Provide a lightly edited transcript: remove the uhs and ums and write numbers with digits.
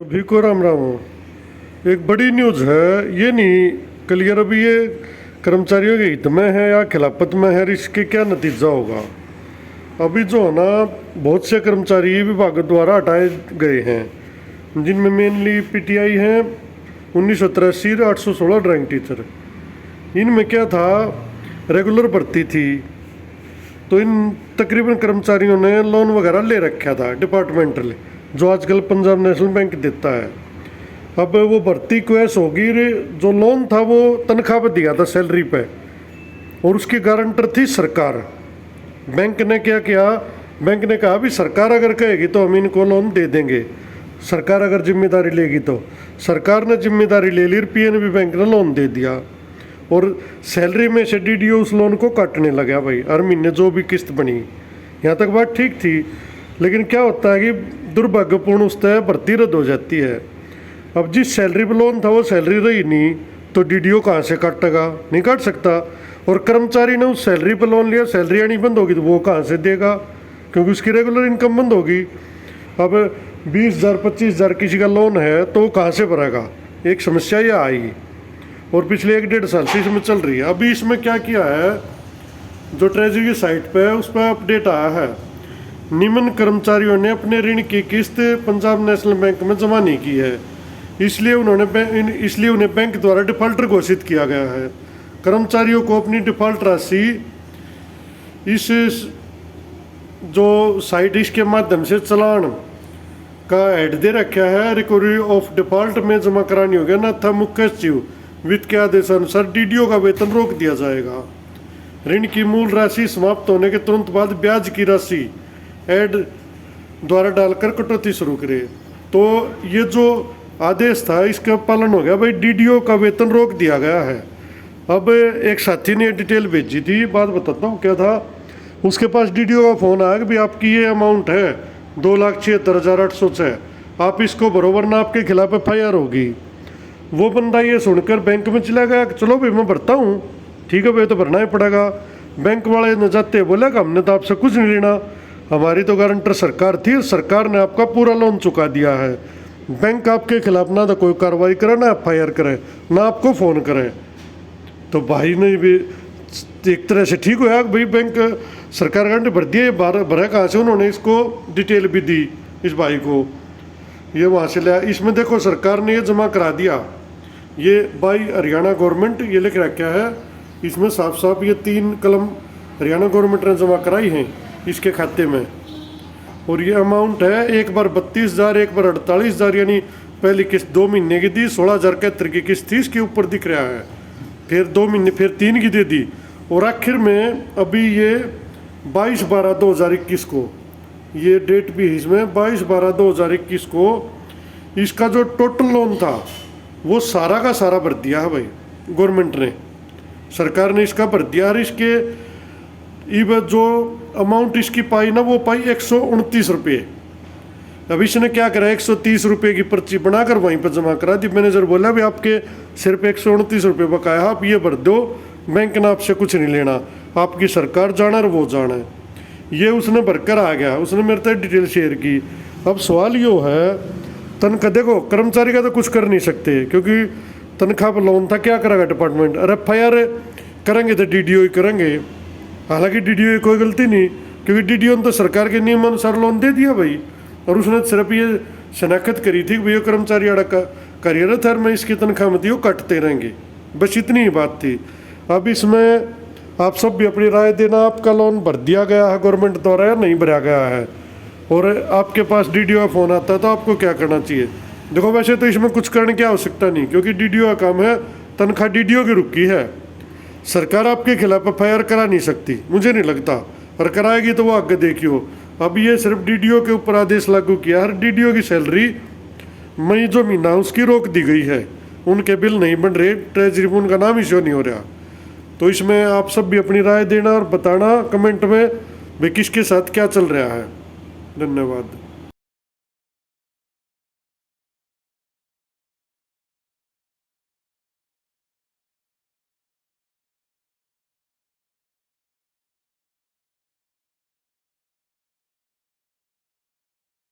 अभी को राम राम हो। एक बड़ी न्यूज़ है, ये नहीं क्लियर अभी ये कर्मचारियों के हित में है या खिलाफत में है, इसके क्या नतीजा होगा। अभी जो है ना, बहुत से कर्मचारी विभाग द्वारा हटाए गए हैं, जिनमें मेनली पीटीआई हैं 1983 816 ड्राइंग टीचर। इनमें क्या था, रेगुलर भर्ती थी, तो इन तकरीबन कर्मचारियों ने लोन वगैरह ले रखा था डिपार्टमेंटल, जो आजकल पंजाब नेशनल बैंक देता है। अब वो भर्ती क्वेस होगी, जो लोन था वो तनख्वाह पर दिया था, सैलरी पे, और उसकी गारंटर थी सरकार। बैंक ने क्या किया, बैंक ने कहा भी सरकार अगर कहेगी तो हम इनको लोन दे देंगे, सरकार अगर जिम्मेदारी लेगी तो। सरकार ने जिम्मेदारी ले ली, पीएनबी बैंक ने लोन दे दिया, और सैलरी में से डीडीओ उस लोन को काटने लगा भाई, हर महीने जो भी किस्त बनी। यहाँ तक बात ठीक थी, लेकिन क्या होता है कि दुर्भाग्यपूर्ण उस तय भर्ती रद्द हो जाती है। अब जिस सैलरी पर लोन था वो सैलरी रही नहीं, तो डीडीओ कहाँ से काटेगा, नहीं काट सकता। और कर्मचारी ने उस सैलरी पर लोन लिया, सैलरी आनी बंद होगी तो वो कहाँ से देगा, क्योंकि उसकी रेगुलर इनकम बंद होगी। अब 20,000 25,000 किसी का लोन है तो वो कहाँ से भरेगा, एक समस्या ये आएगी, और पिछले 1-1.5 साल से इसमें चल रही है। अभी इसमें क्या किया है, जो ट्रेजरी की साइट पे है उस पर अपडेट आया है, निम्न कर्मचारियों ने अपने ऋण की किस्त पंजाब नेशनल बैंक में जमा नहीं की है, इसलिए उन्हें बैंक द्वारा डिफॉल्टर घोषित किया गया है। कर्मचारियों को अपनी डिफॉल्ट राशि इस जो साइट इसके माध्यम से चालान का ऐड दे रखा है, रिकवरी ऑफ डिफॉल्ट में जमा करानी होगी, न था मुख्य सचिव वित्त के आदेशानुसार डीडीओ का वेतन रोक दिया जाएगा। ऋण की मूल राशि समाप्त होने के तुरंत बाद ब्याज की राशि ऐड द्वारा डालकर कटौती शुरू करे। तो ये जो आदेश था इसका पालन हो गया भाई, डीडीओ का वेतन रोक दिया गया है। अब एक साथी ने डिटेल भेजी थी, बात बताता हूँ क्या था। उसके पास डीडीओ का फ़ोन आया कि भाई आपकी ये अमाउंट है 2,76,806, आप इसको भरो वरना आपके खिलाफ FIR होगी। वो बंदा ये सुनकर बैंक में चला गया, चलो भाई मैं भरता हूँ, ठीक है भाई तो भरना ही पड़ेगा। बैंक वाले ने जाते बोला कि हमने तो आपसे कुछ नहीं लेना, हमारी तो गारंटर सरकार थी, सरकार ने आपका पूरा लोन चुका दिया है, बैंक आपके खिलाफ ना तो कोई कार्रवाई करे, ना FIR करे, ना आपको फ़ोन करे। तो भाई ने भी एक तरह से ठीक होया, भाई बैंक सरकार गारंटी भर दिया, भरा कहाँ से, उन्होंने इसको डिटेल भी दी इस भाई को, ये वहाँ से लिया। इसमें देखो सरकार ने ये जमा करा दिया, ये बाई हरियाणा गवर्नमेंट ये लिख रखा है, इसमें साफ साफ ये 3 कलम हरियाणा गवर्नमेंट ने जमा कराई हैं इसके खाते में। और ये अमाउंट है, एक बार 32,000, एक बार 48,000, यानी पहली किस्त 2 महीने की दी, 16,071 की किस्त थी, इसके ऊपर दिख रहा है, फिर 2 महीने, फिर 3 की दे दी, और आखिर में अभी ये 22/12/2021 को, ये डेट भी है इसमें, 22/12/2021 को इसका जो टोटल लोन था वो सारा का सारा भर दिया है भाई गवर्नमेंट ने, सरकार ने इसका भर दिया। और इसके जो अमाउंट इसकी पाई ना, वो पाई 129 रुपये। अब इसने क्या करा, 130 रुपये की पर्ची बनाकर वहीं पर जमा करा दी। मैनेजर बोला भी आपके सिर्फ 129 रुपये बकाया, आप ये भर दो, बैंक ने आपसे कुछ नहीं लेना, आपकी सरकार जाना और वो जाना है। ये उसने भरकर आ गया, उसने मेरे तक डिटेल शेयर की। अब सवाल यो है, तनख्वाह देखो कर्मचारी का तो कुछ कर नहीं सकते, क्योंकि तनख्वाह पर लोन था, क्या करेगा डिपार्टमेंट, अरे FIR करेंगे तो डीडीओ ही करेंगे। हालांकि डीडीओ की कोई गलती नहीं, क्योंकि डीडीओ ने तो सरकार के नियम अनुसार लोन दे दिया भाई, और उसने सिर्फ ये शनाख्त करी थी कि भैया कर्मचारी कार्यरत है, मैं इसकी तनख्वाह में दियो काटते रहेंगे, बस इतनी ही बात थी। अब इसमें आप सब भी अपनी राय देना, आपका लोन भर दिया गया है गवर्नमेंट द्वारा या नहीं भरा गया है, और आपके पास डीडीओ का फ़ोन आता है तो आपको क्या करना चाहिए। देखो वैसे तो इसमें कुछ करने की आवश्यकता नहीं, क्योंकि डीडीओ का काम है, तनख्वाह डीडीओ की रुकी है, सरकार आपके खिलाफ FIR करा नहीं सकती, मुझे नहीं लगता, और कराएगी तो वो आगे देखियो। अब ये सिर्फ डीडीओ के ऊपर आदेश लागू किया, हर डीडीओ की सैलरी मई जो महीना उसकी रोक दी गई है, उनके बिल नहीं बन रहे, ट्रेजरी में उनका नाम ही शो नहीं हो रहा। तो इसमें आप सब भी अपनी राय देना और बताना कमेंट में भाई किसके साथ क्या चल रहा है। धन्यवाद।